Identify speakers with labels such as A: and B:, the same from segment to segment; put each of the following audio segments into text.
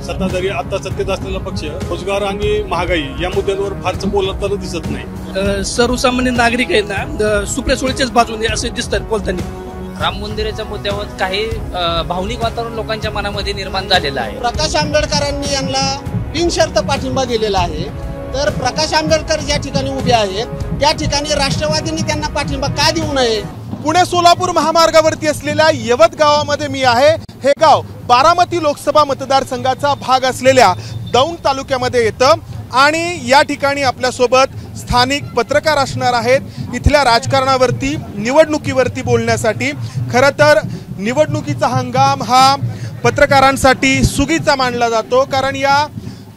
A: सत्ताधारी आता सत्तेत असलेला पक्ष रोजगार आणि महागाई या मुद्द्यांवर फारसं बोलताना दिसत नाही.
B: सर्वसामान्य नागरिक आहेत ना सुप्रिया सुळेच्याच बाजूने असे दिसतात बोलताना.
C: राम मंदिराच्या मुद्द्यावर काही भावनिक वातावरण लोकांच्या मनामध्ये निर्माण झालेलं आहे.
D: प्रकाश आंबेडकरांनी यांना बिनशर्त पाठिंबा दिलेला आहे. तर प्रकाश आंबेडकर ज्या ठिकाणी उभे आहेत त्या ठिकाणी राष्ट्रवादींनी त्यांना पाठिंबा का देऊ नये?
E: पुणे सोलापूर महामार्गावरती असलेल्या यवत गावामध्ये मी आहे. हे गाव बारामती लोकसभा मतदारसंघाचा भाग असलेल्या दौंड तालुक्यामध्ये येतं आणि या ठिकाणी आपल्यासोबत स्थानिक पत्रकार असणार आहेत इथल्या राजकारणावरती निवडणुकीवरती बोलण्यासाठी. खरं तर निवडणुकीचा हंगाम हा पत्रकारांसाठी सुगीचा मानला जातो, कारण या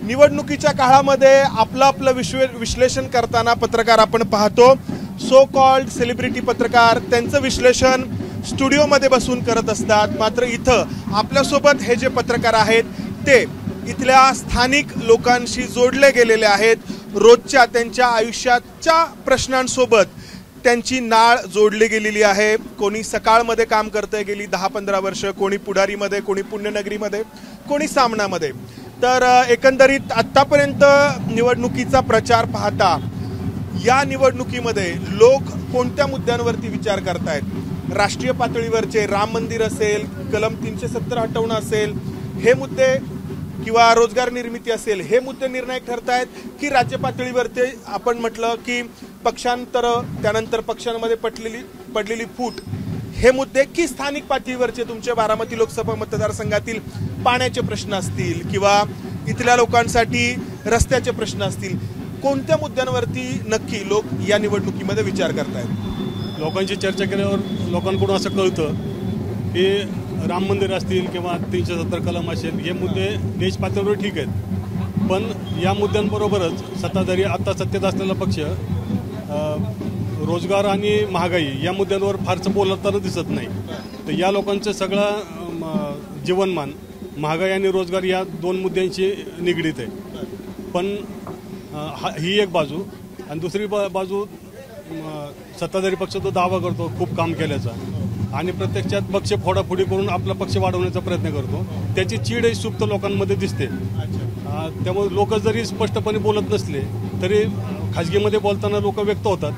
E: निवडणुकीच्या काळामध्ये आपलं विश्लेषण करताना पत्रकार आपण पाहतो सो कॉल्ड सेलिब्रिटी पत्रकार त्यांचं विश्लेषण स्टुडिओमध्ये बसून करत असतात. मात्र इथं आपल्यासोबत हे जे पत्रकार आहेत ते इथल्या स्थानिक लोकांशी जोडले गेलेले आहेत. रोजच्या त्यांच्या आयुष्याच्या प्रश्नांसोबत त्यांची नाळ जोडली गेलेली आहे. कोणी सकाळमध्ये काम करतंय गेली 10-15 वर्ष, कोणी पुढारीमध्ये, कोणी पुण्यनगरीमध्ये, कोणी सामनामध्ये. तर एकंदरीत आत्तापर्यंत निवडणुकीचा प्रचार पाहता या निवडणुकीमध्ये लोक कोणत्या मुद्द्यांवरती विचार करतायत? राष्ट्रीय पातळीवरचे राम मंदिर असेल, कलम 370 हटवणं असेल, हे मुद्दे किंवा रोजगार निर्मिती असेल, हे मुद्दे निर्णायक ठरतायत की राज्य पातळीवरती आपण म्हटलं की पक्षांतर त्यानंतर पक्षांमध्ये पडलेली फूट हे मुद्दे, की स्थानिक पातळीवरचे तुमच्या बारामती लोकसभा मतदारसंघातील पाण्याचे प्रश्न असतील किंवा इथल्या लोकांसाठी रस्त्याचे प्रश्न असतील, कोणत्या मुद्द्यांवरती नक्की लोक या निवडणुकीमध्ये विचार करतायत?
A: लोकांची चर्चा केल्यावर लोकांकडून असं कळतं की राम मंदिर असतील किंवा 370 कलम असेल हे मुद्दे देश पातळीवर ठीक आहेत, पण या मुद्द्यांबरोबरच सत्ताधारी आता सत्तेत असलेला पक्ष रोजगार आणि महागाई या मुद्द्यांवर फारसं बोलताना दिसत नाही. तर या लोकांचं सगळं जीवनमान महागाई आणि रोजगार या दोन मुद्द्यांशी निगडीत आहे. पण ही एक बाजू आणि दुसरी बाजू सत्ताधारी पक्ष तो दावा करतो खूप काम केल्याचा आणि प्रत्यक्षात पक्ष फोडाफोडी करून आपला पक्ष वाढवण्याचा प्रयत्न करतो. त्याची चीड सुप्त लोकांमध्ये दिसते. त्यामुळे लोक जरी स्पष्टपणे बोलत नसले तरी खाजगीमध्ये बोलताना लोक व्यक्त होतात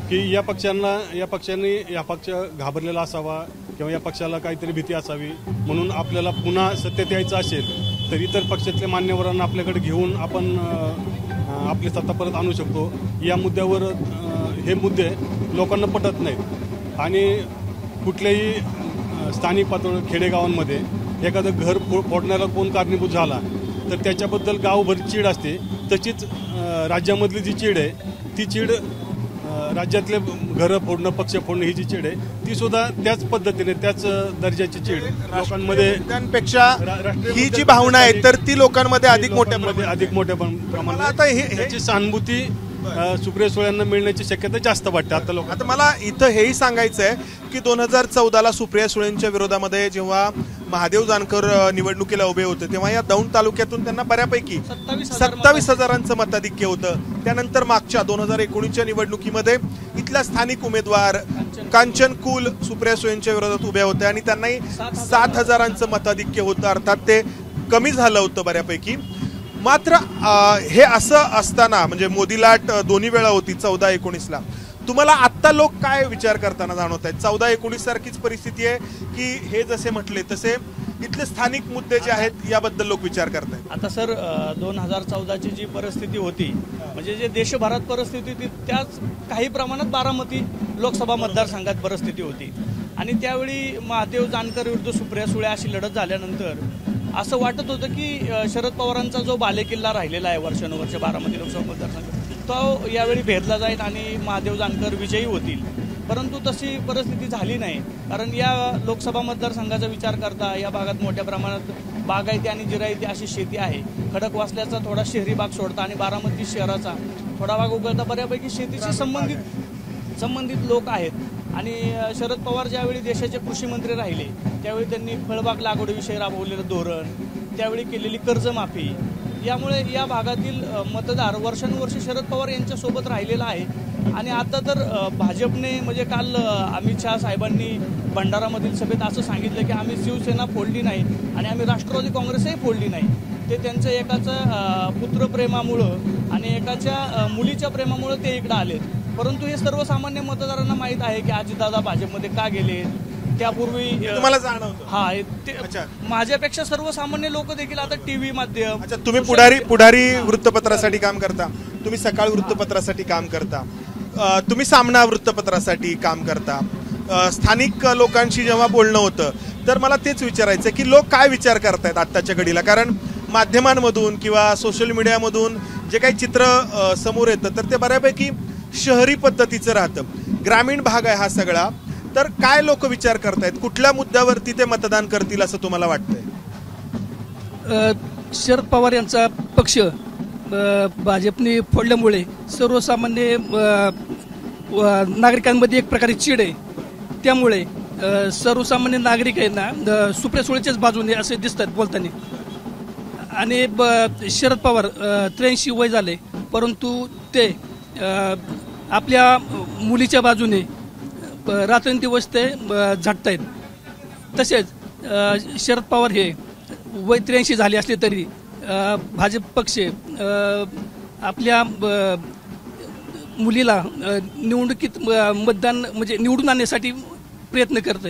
A: की या पक्षाने या पक्ष घाबरलेला असावा किंवा या पक्षाला काहीतरी भीती असावी, म्हणून आपल्याला पुन्हा सत्तेत यायचं असेल तर इतर पक्षातल्या मान्यवरांना आपल्याकडे घेऊन आपण आपली सत्ता परत आणू शकतो. या मुद्द्यावर हे मुद्दे लोकांना पटत नाहीत आणि कुठल्याही स्थानिक पातळीवर खेडेगावांमध्ये एखादं घर फोडण्याला कोण कारणीभूत झाला तर त्याच्याबद्दल गावभर चीड असते. तशीच राज्यामधली जी चीड आहे ती चीड राज्यातले घरं फोडणं, पक्ष फोडणं ही जी चीड आहे ती सुद्धा त्याच पद्धतीने त्याच दर्जाची चीड लोकांमध्ये
E: पेक्षा ही जी भावना आहे तर ती लोकांमध्ये अधिक मोठ्या
A: प्रमाणात आता ह्याची सहानुभूती सुप्रिया सुळेंना मिळण्याची शक्यता जास्त वाटते आता लोक.
E: आता मला इथं हेही सांगायचं आहे की 2014ला सुप्रिया सुळेंच्या विरोधामध्ये जेव्हा महादेव जानकर निवडणुकीला उभे होते तेव्हा या दौंड तालुक्यातून त्यांना बऱ्यापैकी 27,000 मताधिक्य होतं. त्यानंतर मागच्या 2019च्या निवडणुकीमध्ये इथल्या स्थानिक उमेदवार कांचन कुल सुप्रिया सुळेंच्या विरोधात उभ्या होत्या आणि त्यांनाही 7,000 मताधिक्य होतं. अर्थात ते कमी झालं होतं बऱ्यापैकी. मात्र हे असं असताना म्हणजे मोदी लाट दोन्ही वेळा होती 14-19ला. तुम्हाला आत्ता लोक काय विचार करताना जाणवत आहेत? 14-19 सारखीच परिस्थिती आहे की हे जसे म्हटले तसे इथले स्थानिक मुद्दे जे आहेत याबद्दल लोक विचार करतायत?
B: आता सर 2014ची जी परिस्थिती होती म्हणजे जे देशभरात परिस्थिती होती त्याच काही प्रमाणात बारामती लोकसभा मतदारसंघात परिस्थिती होती आणि त्यावेळी महादेव जानकर विरुद्ध सुप्रिया सुळे अशी लढत झाल्यानंतर असं वाटत होतं की शरद पवारांचा जो बालेकिल्ला राहिलेला आहे वर्षानुवर्ष बारामती लोकसभा मतदारसंघ तो यावेळी भेदला जाईल आणि महादेव जानकर विजयी होतील. परंतु तशी परिस्थिती झाली नाही, कारण या लोकसभा मतदारसंघाचा विचार करता या भागात मोठ्या प्रमाणात बागायती आणि जिरायती अशी शेती आहे. खडकवासल्याचा थोडा शहरी भाग सोडता आणि बारामती शहराचा थोडा भाग उघडता बऱ्यापैकी शेतीशी संबंधित लोक आहेत आणि शरद पवार ज्यावेळी देशाचे कृषी मंत्री राहिले त्यावेळी त्यांनी फळबाग लागवडीविषयी राबवलेलं धोरण, त्यावेळी केलेली कर्जमाफी, यामुळे या भागातील मतदार वर्षानुवर्ष शरद पवार यांच्यासोबत राहिलेला आहे. आणि आता तर भाजपने म्हणजे काल अमित शहा साहेबांनी भंडारामधील सभेत असं सांगितलं की आम्ही शिवसेना फोडली नाही आणि आम्ही राष्ट्रवादी काँग्रेसही फोडली नाही. ते त्यांचं एकाचं पुत्रप्रेमामुळं आणि एकाच्या मुलीच्या प्रेमामुळं ते इकडं आलेत. परंतु हे सर्वसामान्य मतदारांना माहीत आहे की अजितदादा भाजपमध्ये का गेले. त्यापूर्वी
E: तुम्हाला जाणवतं?
B: हा
E: अच्छा.
B: माझ्यापेक्षा सर्वसामान्य लोक देखील आता टीव्ही माध्यम.
E: अच्छा, तुम्ही पुढारी वृत्तपत्रासाठी काम करता, तुम्ही सकाळ वृत्तपत्रासाठी काम करता, तुम्ही सामना वृत्तपत्रासाठी काम करता. स्थानिक लोकांशी जेव्हा बोलणं होतं तर मला तेच विचारायचं की लोक काय विचार करतायत आत्ताच्या घडीला. कारण माध्यमांमधून किंवा सोशल मीडियामधून जे काही चित्र समोर येतं तर ते बऱ्यापैकी शहरी पद्धतीचं राहतं. ग्रामीण भाग आहे हा सगळा. तर काय लोक विचार करतायत, कुठल्या मुद्द्यावरती ते मतदान करतील असं तुम्हाला वाटतंय?
F: शरद पवार यांचा पक्ष भाजपने फोडल्यामुळे सर्वसामान्य नागरिकांमध्ये एक प्रकारे चिड आहे. त्यामुळे सर्वसामान्य नागरिक आहे ना सुप्रिया सुळेच्याच बाजूने असे दिसतात बोलताना. आणि शरद पवार 83 वय झाले परंतु ते आपल्या मुलीच्या बाजूने रात्रंदिवस ते झटतायत. तसेच शरद पवार हे वय 83 झाले असले तरी भाजप पक्ष आपल्या मुलीला निवडणुकीत मतदान म्हणजे निवडून आणण्यासाठी प्रयत्न करते.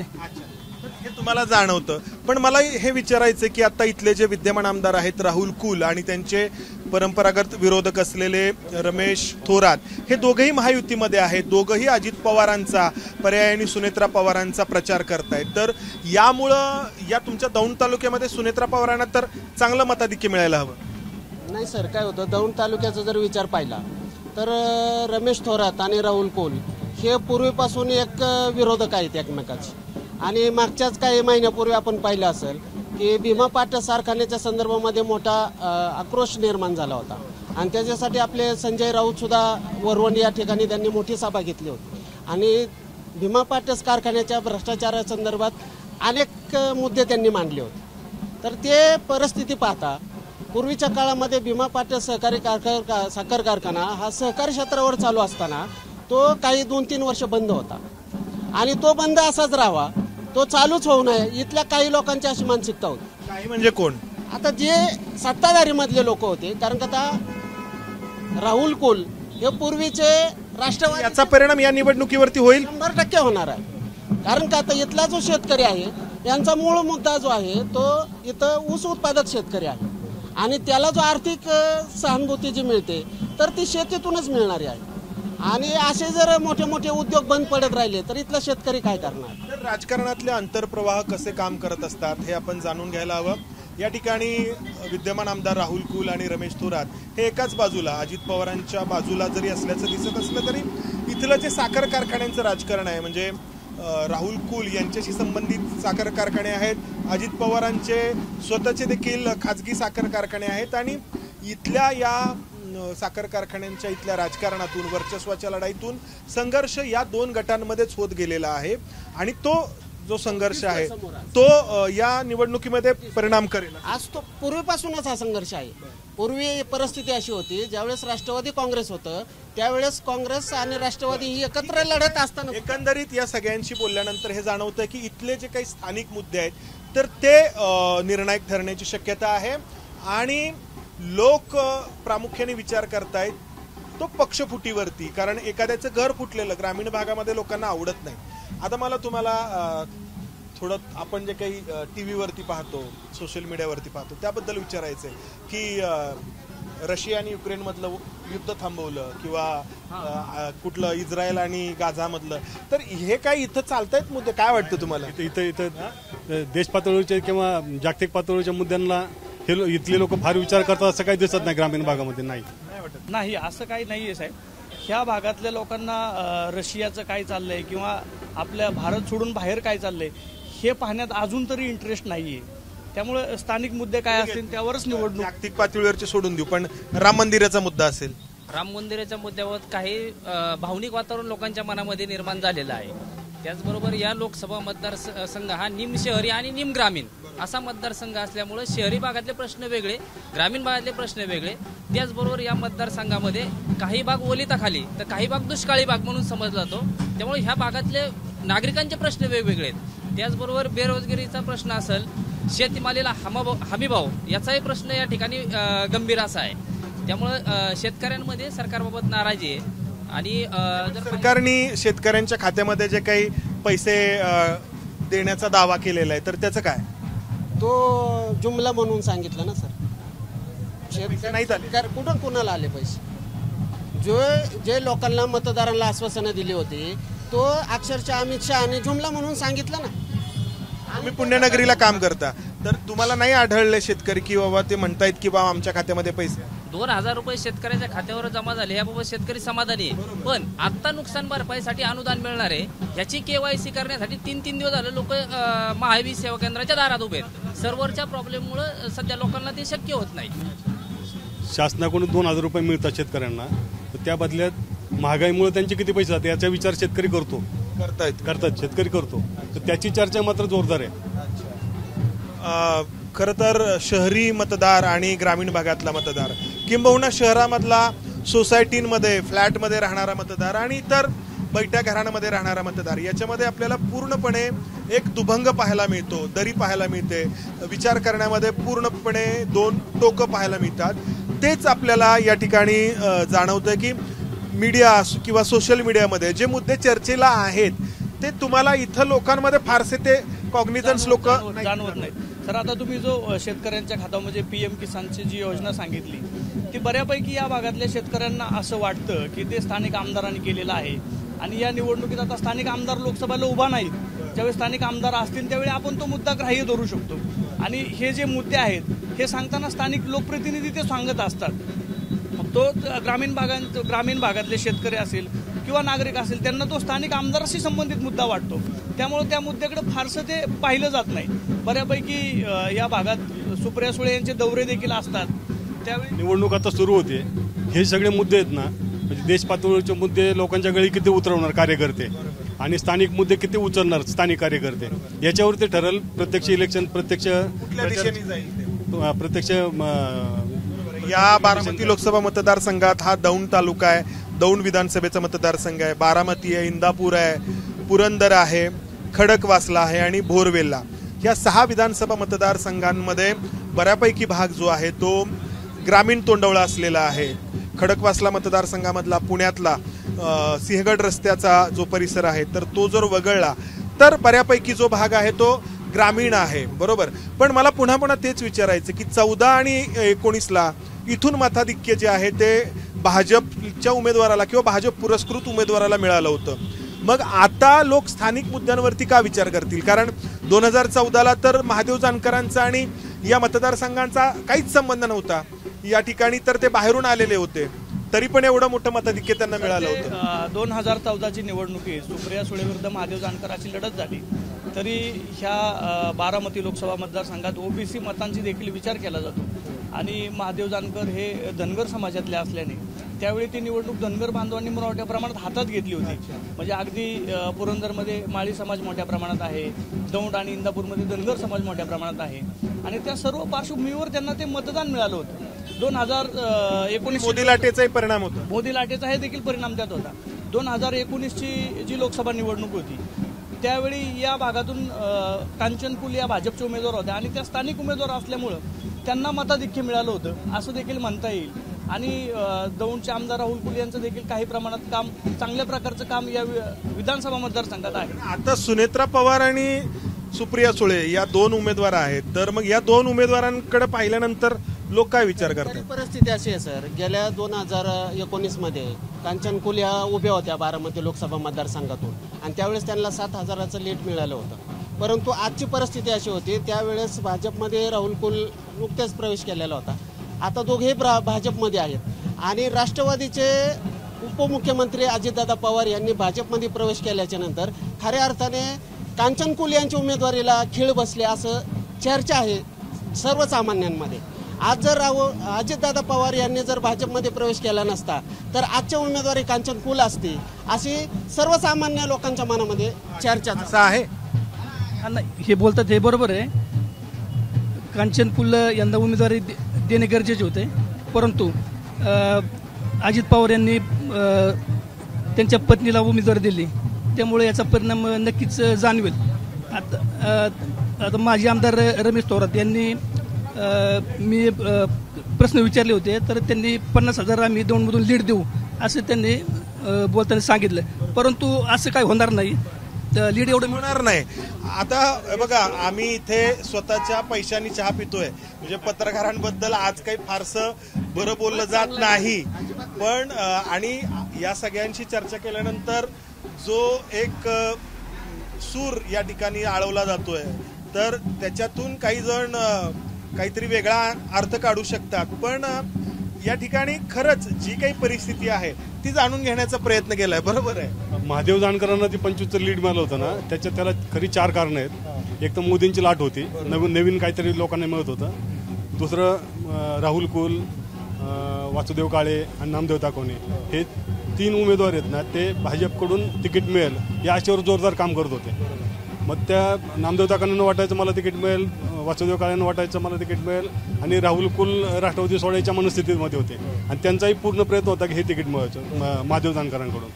E: हे तुम्हाला जाणवतं. पण मला हे विचारायचं की आता इथले जे विद्यमान आमदार आहेत राहुल कुल आणि त्यांचे परंपरागत विरोधक असलेले रमेश थोरात, हे दोघंही महायुतीमध्ये आहेत. दोघंही अजित पवारांचा पर्यायाने सुनेत्रा पवारांचा प्रचार करतायत. तर यामुळं या तुमच्या दौंड तालुक्यामध्ये सुनेत्रा पवारांना तर चांगलं मताधिक्य मिळायला हवं.
D: नाही सर, काय होतं, दौंड तालुक्याचा जर विचार पाहिला तर रमेश थोरात आणि राहुल कोल हे पूर्वीपासून एक विरोधक आहेत एकमेकाचे. आणि मागच्याच काही महिन्यापूर्वी आपण पाहिलं असेल की भीमा पाटस कारखान्याच्या संदर्भामध्ये मोठा आक्रोश निर्माण झाला होता. आणि त्याच्यासाठी आपले संजय राऊत सुद्धा वरवणी या ठिकाणी त्यांनी मोठी सभा घेतली होती. आणि भीमा पाटस कारखान्याच्या भ्रष्टाचारासंदर्भात अनेक मुद्दे त्यांनी मांडले होते. तर ते परिस्थिती पाहता पूर्वीच्या काळामध्ये भीमा पाटस सहकारी साखर कारखाना हा सहकारी क्षेत्रावर चालू असताना तो काही 2-3 वर्ष बंद होता. आणि तो बंद असाच राहावा, तो चालूच होऊ नये, इथल्या काही लोकांची अशी मानसिकता होती.
E: काही म्हणजे कोण?
D: आता जे सत्ताधारी मधले लोक होते, कारण का आता राहुल कुल हे पूर्वीचे राष्ट्रवादी,
E: याचा परिणाम या निवडणुकीवरती होईल
D: 100% होणार आहे. कारण का आता इथला जो शेतकरी आहे यांचा मूळ मुद्दा जो आहे तो इथं ऊस उत्पादक शेतकरी आहे. आणि त्याला जो आर्थिक सहानुभूती जी मिळते तर ती शेतीतूनच मिळणारी आहे. आणि असे जर मोठे मोठे उद्योग बंद पडत राहिले तर इथला शेतकरी काय करणार?
E: तर राजकारणातले आंतरप्रवाह कसे काम करत असतात हे आपण जाणून घ्यायला हवं. या ठिकाणी विद्यमान आमदार राहुल कुल आणि रमेश थोरात हे एकाच बाजूला अजित पवारांच्या बाजूला जरी असल्याचं दिसत असलं तरी इथलं जे साखर कारखान्यांचं राजकारण आहे, म्हणजे राहुल कुल यांच्याशी संबंधित साखर कारखाने आहेत, अजित पवारांचे स्वतःचे देखील खाजगी साखर कारखाने आहेत. आणि इथल्या या साखर कारखान्यांच्या इथल्या राजकारणातून वर्चस्वाच्या लढाईतून संघर्ष या 2 गटांमध्येच होत गेलेला आहे. आणि तो जो संघर्ष आहे तो या निवडणुकीमध्ये परिणाम करेल.
D: आज तो पूर्वीपासूनच हा संघर्ष आहे. पूर्वी परिस्थिती अशी होती, ज्यावेळेस राष्ट्रवादी काँग्रेस होतं त्यावेळेस काँग्रेस आणि राष्ट्रवादी ही एकत्र लढत असताना
E: एकंदरीत या सगळ्यांशी बोलल्यानंतर हे जाणवतं की इथले जे काही स्थानिक मुद्दे आहेत तर ते निर्णायक ठरण्याची शक्यता आहे. आणि लोक प्रामुख्याने विचार करतायत तो पक्षफुटीवरती, कारण एखाद्याचं घर फुटलेलं ग्रामीण भागामध्ये लोकांना आवडत नाही. आता मला तुम्हाला थोडं आपण जे काही टीव्हीवरती पाहतो, सोशल मीडियावरती पाहतो त्याबद्दल विचारायचं आहे की रशिया आणि युक्रेनमधलं युद्ध थांबवलं किंवा कुठलं इस्रायल आणि गाझामधलं, तर हे काय इथं चालतायत मुद्दे? काय वाटतं तुम्हाला?
A: इथं देश पातळीचे किंवा जागतिक पातळीच्या मुद्द्यांना हे इथले लोक फार विचार करतात असं काही दिसत नाही ग्रामीण भागामध्ये.
B: नाही असं काही नाही आहे साहेब. ह्या भागातल्या लोकांना रशियाचं काय चाललंय किंवा आपल्या भारत सोडून बाहेर काय चाललंय हे पाहण्यात अजून तरी इंटरेस्ट नाहीये. त्यामुळे स्थानिक मुद्दे काय असतील त्यावरच निवडणूक.
E: जागतिक पातळीवरचे सोडून देऊ, पण राम मंदिराचा मुद्दा असेल,
C: राम मंदिराच्या मुद्द्यावर काही भावनिक वातावरण लोकांच्या मनामध्ये निर्माण झालेलं आहे. त्याचबरोबर या लोकसभा मतदारसंघ हा निम शहरी आणि निम ग्रामीण असा मतदारसंघ असल्यामुळे शहरी भागातले प्रश्न वेगळे, ग्रामीण भागातले प्रश्न वेगळे. त्याचबरोबर या मतदारसंघामध्ये काही भाग ओलिताखाली तर काही भाग दुष्काळी भाग म्हणून समजला जातो. त्यामुळे ह्या भागातले नागरिकांचे प्रश्न वेगवेगळे आहेत. त्याचबरोबर बेरोजगारीचा प्रश्न असेल, शेतमालीला हमीभाव याचाही प्रश्न या ठिकाणी गंभीर असा आहे. त्यामुळं शेतकऱ्यांमध्ये सरकारबाबत नाराजी आहे. आणि
E: सरकारने शेतकऱ्यांच्या खात्यामध्ये जे काही पैसे देण्याचा दावा केलेला आहे तर त्याचं काय?
D: तो जुमला म्हणून सांगितलं ना सर.
E: नाहीत आले.
D: कुठून कुणाला आले पैसे? जे लोकांना मतदारांना आश्वासनं दिली होती तो अक्षरशः अमित शहाने जुमला म्हणून सांगितलं ना.
E: तुम्ही पुण्यनगरीला काम करता तर तुम्हाला नाही आढळले शेतकरी की बाबा ते म्हणतायत की बाबा आमच्या खात्यामध्ये पैसे
C: 2,000 रुपये शेतकऱ्याच्या खात्यावर जमा झाले याबाबत शेतकरी समाधानी आहे. पण आता नुकसान भरपाईसाठी अनुदान मिळणार आहे याची KYC करण्यासाठी 3 दिवस झाले लोक महावीर सेवा केंद्राच्या दारात उभे आहेत. सर्व्हरच्या प्रॉब्लेममुळे सध्या लोकांना ते शक्य होत नाही.
A: शासनाकडून 2,000 रुपये मिळतात शेतकऱ्यांना, तर त्या बदल्यात महागाईमुळे त्यांचे किती पैसे जातात याचा विचार शेतकरी करतात शेतकरी करतो. तर त्याची चर्चा मात्र जोरदार आहे.
E: खरं तर शहरी मतदार आणि ग्रामीण भागातला मतदार किंबहुना शहरामधला सोसायटींमध्ये फ्लॅटमध्ये राहणारा मतदार आणि इतर बैठ्या घरांमध्ये राहणारा मतदार याच्यामध्ये आपल्याला पूर्णपणे एक दुभंग पाहायला मिळतो, दरी पाहायला मिळते, विचार करण्यामध्ये पूर्णपणे दोन टोकं पाहायला मिळतात. तेच आपल्याला या ठिकाणी जाणवतं की मीडिया किंवा सोशल मीडियामध्ये जे मुद्दे चर्चेला आहेत ते तुम्हाला इथं लोकांमध्ये फारसे ते कॉग्निझन्स लोक
B: जाणवत नाहीत. तर आता तुम्ही जो शेतकऱ्यांच्या खात्यामध्ये PM किसानची जी योजना सांगितली ती बऱ्यापैकी या भागातल्या शेतकऱ्यांना असं वाटतं की ते स्थानिक आमदारांनी केलेलं आहे. आणि या निवडणुकीत आता स्थानिक आमदार लोकसभेला उभा नाहीत. ज्यावेळी स्थानिक आमदार असतील त्यावेळी आपण तो मुद्दा ग्राह्य धरू शकतो. आणि हे जे मुद्दे आहेत हे सांगताना स्थानिक लोकप्रतिनिधी ते सांगत असतात. तो ग्रामीण भागातले शेतकरी असेल किंवा नागरिक असेल त्यांना तो स्थानिक आमदाराशी संबंधित मुद्दा वाटतो. त्यामुळे त्या मुद्द्याकडे फारसं ते पाहिलं जात नाही. बऱ्यापैकी या भागात सुप्रिया सुळे यांचे दौरे देखील असतात. त्यावेळी
A: निवडणूक आता सुरू होते, हे सगळे मुद्दे आहेत ना, म्हणजे देश पातळीवरचे मुद्दे लोकांच्या गळी किती उतरवणार कार्यकर्ते आणि स्थानिक मुद्दे किती उचलणार स्थानिक कार्यकर्ते याच्यावर ते ठरेल. प्रत्यक्ष इलेक्शन प्रत्यक्ष
E: या बारामती लोकसभा मतदारसंघात हा दौंड तालुका आहे, दौंड विधानसभेचा मतदारसंघ आहे, बारामती आहे, इंदापूर आहे, पुरंदर आहे, खडकवासला आहे आणि भोरवेल्ला या 6 विधानसभा मतदारसंघांमध्ये बऱ्यापैकी भाग जो आहे तो ग्रामीण तोंडवळा असलेला आहे. खडकवासला मतदारसंघामधला पुण्यातला सिंहगड रस्त्याचा जो परिसर आहे तर तो जर वगळला तर बऱ्यापैकी जो भाग आहे तो ग्रामीण आहे, बरोबर. पण मला पुन्हा तेच विचारायचं की 14 आणि 19ला इथून मताधिक्य जे आहे ते भाजपच्या उमेदवाराला किंवा भाजप पुरस्कृत उमेदवाराला मिळालं होतं. मग आता लोक स्थानिक मुद्द्यांवरती का विचार करतील? कारण 2014ला तर महादेव जानकरांचा आणि या मतदारसंघांचा काहीच संबंध नव्हता. या ठिकाणी तर ते बाहेरून आलेले होते, तरी पण एवढं मोठं मताधिक्य त्यांना मिळालं होतं.
B: 2014ची निवडणुकीत सुप्रिया सुळे विरुद्ध महादेव जानकरांची लढत झाली तरी ह्या बारामती लोकसभा मतदारसंघात OBC मतांची देखील विचार केला जातो. आणि महादेव जानकर हे धनगर समाजातले असल्याने त्यावेळी ती निवडणूक धनगर बांधवांनी मोठ्या प्रमाणात हातात घेतली होती. म्हणजे अगदी पुरंदरमध्ये माळी समाज मोठ्या प्रमाणात आहे, दौंड आणि इंदापूरमध्ये धनगर समाज मोठ्या प्रमाणात आहे. आणि त्या सर्व पार्श्वभूमीवर त्यांना ते मतदान मिळालं होतं. 2019
E: मोदी लाटेचाही परिणाम होता.
B: मोदी लाटेचा हे देखील परिणाम त्यात होता. 2019ची जी लोकसभा निवडणूक होती त्यावेळी या भागातून कांचन कुल या भाजपचे उमेदवार होते आणि त्या स्थानिक उमेदवार असल्यामुळं त्यांना मताधिक्य मिळालं होतं असं देखील म्हणता येईल. आणि दौंडचे आमदार राहुल कुल यांचं देखील काही प्रमाणात काम, चांगल्या प्रकारचं काम या विधानसभा मतदारसंघात आहे.
E: आता सुनेत्रा पवार आणि सुप्रिया सुळे या 2 उमेदवार आहेत, तर मग या 2 उमेदवारांकडे पाहिल्यानंतर लोक काय विचार करतात?
D: परिस्थिती अशी आहे सर, गेल्या 2019 मध्ये कांचन कुल या उभ्या होत्या बारामती लोकसभा मतदारसंघातून आणि त्यावेळेस त्यांना 7,000चं लीड मिळालं होतं. परंतु आजची परिस्थिती अशी होती, त्यावेळेस भाजपमध्ये राहुल कुल नुकतेच प्रवेश केलेला होता. आता दोघेही भाजपमध्ये आहेत आणि राष्ट्रवादीचे उपमुख्यमंत्री अजितदादा पवार यांनी भाजपमध्ये प्रवेश केल्याच्या नंतर खऱ्या अर्थाने कांचन कुल यांच्या उमेदवारीला खीळ बसले असं चर्चा आहे सर्वसामान्यांमध्ये. आज जर अजितदादा पवार यांनी जर भाजपमध्ये प्रवेश केला नसता तर आजच्या उमेदवारी कांचन कुल असती अशी सर्वसामान्य लोकांच्या मनामध्ये चर्चा
E: आहे.
F: हे बोलतात हे बरोबर आहे. कांचन कुल यंदा उमेदवारी देणे गरजेचे होते, परंतु अजित पवार यांनी त्यांच्या पत्नीला उमेदवारी दिली त्यामुळे याचा परिणाम नक्कीच जाणवेल. आता आता माजी आमदार रमेश थोरात यांनी मी प्रश्न विचारले होते, तर त्यांनी 50,000 आम्ही दौंडमधून लीड देऊ असं त्यांनी बोलताना सांगितलं, परंतु असं काही होणार नाही, लीड एवढं
E: होणार नाही. आता बघा, आम्ही इथे स्वतःच्या पैशांनी चहा पितोय, म्हणजे पत्रकारांबद्दल आज काही फारसं बरं बोललं जात नाही, पण आणि या सगळ्यांची चर्चा केल्यानंतर जो एक सूर या ठिकाणी आळवला जातोय, तर त्याच्यातून काही जण काहीतरी वेगळा अर्थ काढू शकतात, पण या ठिकाणी खरंच जी काही परिस्थिती आहे ती जाणून घेण्याचा प्रयत्न केलाय. बरोबर आहे,
A: महादेव जानकरांना ती 25चं लीड मिळालं होतं ना, त्याला खरी 4 कारणं आहेत. एक तर मोदींची लाट होती, नवीन काहीतरी लोकांना मिळत होतं. दुसरं राहुल कुल, वासुदेव काळे आणि नामदेव ताकोने हे 3 उमेदवार आहेत ना, ते भाजपकडून तिकीट मिळेल या आशेवर जोरदार काम करत होते. मग त्या नामदेव ताकांना वाटायचं मला तिकीट मिळेल, वासुदेव काळेंना वाटायचं मला तिकीट मिळेल, आणि राहुल कुल राष्ट्रवादी सोडायच्या मनस्थितीमध्ये होते, आणि त्यांचाही पूर्ण प्रयत्न होता की हे तिकीट मिळायचं महादेव जानकरांकडून.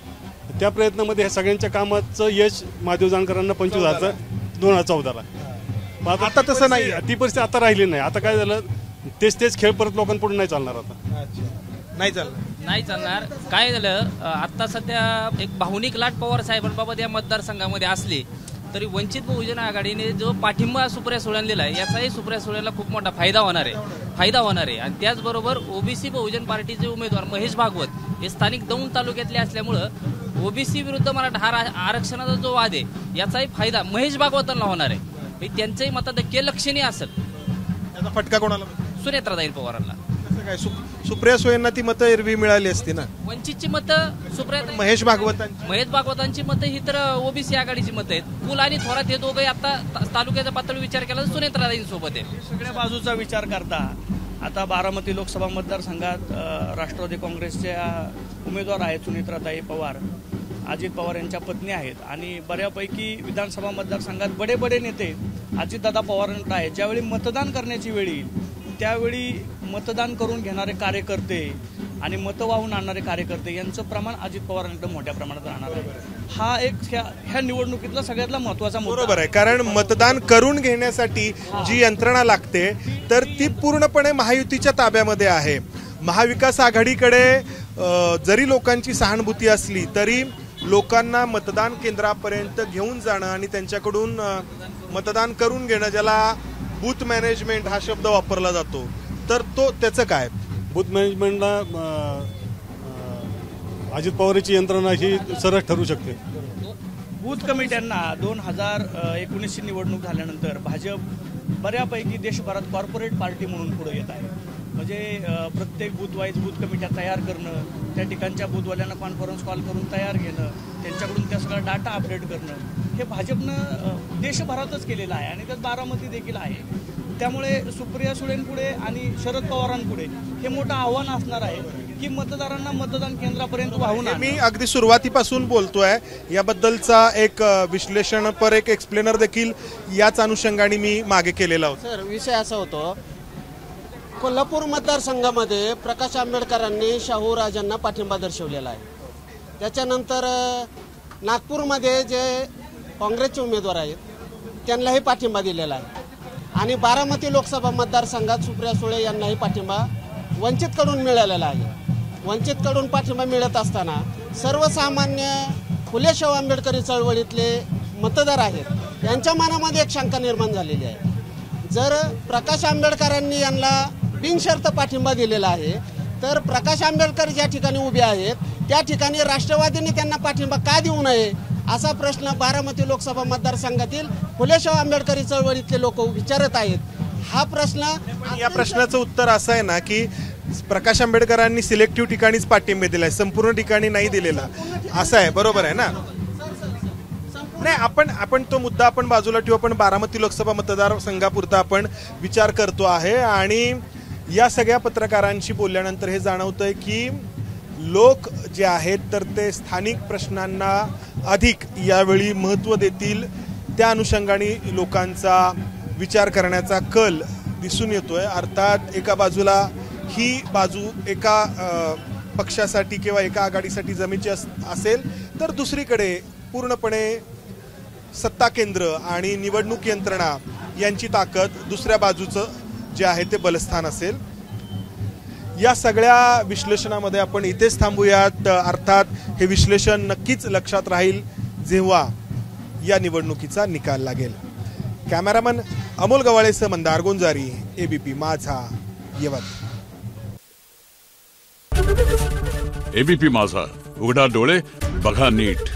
A: त्या प्रयत्नामध्ये ह्या सगळ्यांच्या कामाचं यश महादेव जानकरांना 25,000 2014ला.
E: आता तसं नाही,
A: ती परिस्थिती आता राहिली नाही. आता काय झालं, तेच खेळ परत लोकांपुढे नाही चालणार. आता
E: नाही
C: चालणार. काय झालं, आता सध्या एक भावनिक लाट पवार साहेबांबाबत या मतदारसंघामध्ये असली तरी वंचित बहुजन आघाडीने जो पाठिंबा सुप्रिया सुळेंना दिला आहे, याचाही सुप्रिया सुळेंना खूप मोठा फायदा होणार आहे. आणि त्याचबरोबर ओबीसी बहुजन पार्टीचे उमेदवार महेश भागवत हे स्थानिक दौंड तालुक्यातले असल्यामुळं ओबीसी विरुद्ध मराठा हा आरक्षणाचा जो वाद आहे याचाही फायदा महेश भागवतांना होणार आहे. त्यांचंही मताधिक्य लक्षणीय असेल.
E: त्याचा फटका कोणाला?
C: सुनेत्राताई पवारांना.
E: काय सुप्रिया सुळेंना ती मतं एरवी मिळाली असती ना.
C: वंचितची मतं सुप्रिया,
E: महेश
C: भागवतांची मतं ही तर ओबीसी आघाडीची मतं आहेत. कुल आणि थोरात हे दोघे आता तालुक्याचा पातळी विचार केला तर सुनेत्राताईंसोबत आहे.
B: सगळ्या बाजूचा विचार करता आता बारामती लोकसभा मतदारसंघात राष्ट्रवादी काँग्रेसच्या उमेदवार आहेत सुनेत्राताई पवार, अजित पवार यांच्या पत्नी आहेत, आणि बऱ्यापैकी विधानसभा मतदारसंघात बडे नेते अजितदादा पवारांकडे आहेत. ज्यावेळी मतदान करण्याची वेळ येईल त्यावेळी मतदान करून घेणारे कार्यकर्ते आणि मतं वाहून आणणारे कार्यकर्ते यांचं प्रमाण अजित पवारांकडे मोठ्या प्रमाणात राहणार आहे. हा एक ह्या निवडणुकीतला सगळ्यातला महत्त्वाचा मुद्दा.
E: बरोबर आहे, कारण मतदान करून घेण्यासाठी जी यंत्रणा लागते तर ती पूर्णपणे महायुतीच्या ताब्यामध्ये आहे. महाविकास आघाडीकडे जरी लोकांची सहानुभूती असली तरी लोकांना मतदान केंद्रापर्यंत घेऊन जाणं आणि त्यांच्याकडून मतदान करून घेणं, ज्याला बूथ मॅनेजमेंट हा शब्द वापरला जातो, तर त्याचं काय?
A: बूथ मॅनेजमेंटला अजित पवारची यंत्रणा ही सरळ ठरू शकते.
B: बूथ कमिट्यांना 2019ची निवडणूक झाल्यानंतर भाजप बऱ्यापैकी देशभरात कॉर्पोरेट पार्टी म्हणून पुढे येत आहे. म्हणजे प्रत्येक बूथ वाईज बूथ कमिट्या तयार करणं, त्या ठिकाणच्या बूथवाल्यांना कॉन्फरन्स कॉल करून तयार घेणं, त्यांच्याकडून त्या सगळा डाटा अपडेट करणं, हे भाजपनं देशभरातच केलेलं आहे आणि त्यात बारामती देखील आहे. त्यामुळे सुप्रिया सुळेंपुढे आणि शरद पवारांपुढे हे मोठं आव्हान असणार आहे की मतदारांना मतदान केंद्रापर्यंत वाहून.
E: मी अगदी सुरुवातीपासून बोलतोय, याबद्दलचा एक विश्लेषणपर एक एक्सप्लेनर देखील याच अनुषंगाने मी मागे केलेला होता.
D: सर, विषय असा होतो, कोल्हापूर मतदारसंघामध्ये प्रकाश आंबेडकरांनी शाहू राजांना पाठिंबा दर्शवलेला आहे. त्याच्यानंतर नागपूरमध्ये जे काँग्रेसचे उमेदवार आहेत त्यांनाही पाठिंबा दिलेला आहे, आणि बारामती लोकसभा मतदारसंघात सुप्रिया सुळे यांनाही पाठिंबा वंचितकडून मिळालेला आहे. वंचितकडून पाठिंबा मिळत असताना सर्वसामान्य फुले शाहू आंबेडकरी चळवळीतले मतदार आहेत यांच्या मनामध्ये एक शंका निर्माण झालेली आहे. जर प्रकाश आंबेडकरांनी यांना बिनशर्त पाठिंबा दिलेला आहे तर प्रकाश आंबेडकर ज्या ठिकाणी उभे आहेत त्या ठिकाणी राष्ट्रवादीने त्यांना पाठिंबा का देऊ नये असा प्रश्न बारामती लोकसभा मतदारसंघातील फुले शाहू आंबेडकरी चळवळीतले लोक विचारत आहेत. हा प्रश्न,
E: या प्रश्नाचं उत्तर असं आहे ना की प्रकाश आंबेडकरांनी सिलेक्टिव्ह ठिकाणीच पाठिंबा दिलाय, संपूर्ण ठिकाणी नाही दिलेला, असं आहे. बरोबर आहे ना? नाही, आपण तो मुद्दा आपण बाजूला ठेवू. आपण बारामती लोकसभा मतदारसंघापुरता आपण विचार करतो आहे, आणि या सगळ्या पत्रकारांशी बोलल्यानंतर हे जाणवतंय की लोक जे आहेत तर ते स्थानिक प्रश्नांना अधिक यावेळी महत्त्व देतील. त्या अनुषंगाने लोकांचा विचार करण्याचा कल दिसून येतोय. अर्थात एका बाजूला ही बाजू एका पक्षासाठी किंवा एका आघाडीसाठी जमेची असेल, तर दुसरीकडे पूर्णपणे सत्ता केंद्र आणि निवडणूक यंत्रणा यांची ताकद, दुसऱ्या बाजूचं जे आहे ते बलस्थान असेल. या सगळ्या विश्लेषणामध्ये आपण इथेच थांबूयात. अर्थात हे विश्लेषण नक्कीच लक्षात राहील जेव्हा या निवडणुकीचा निकाल लागेल. कॅमेरामन अमोल गवाळेसह मंदार गोंजारी, एबीपी माझा, यवत.
G: एबीपी माझा, उघडा डोळे बघा नीट.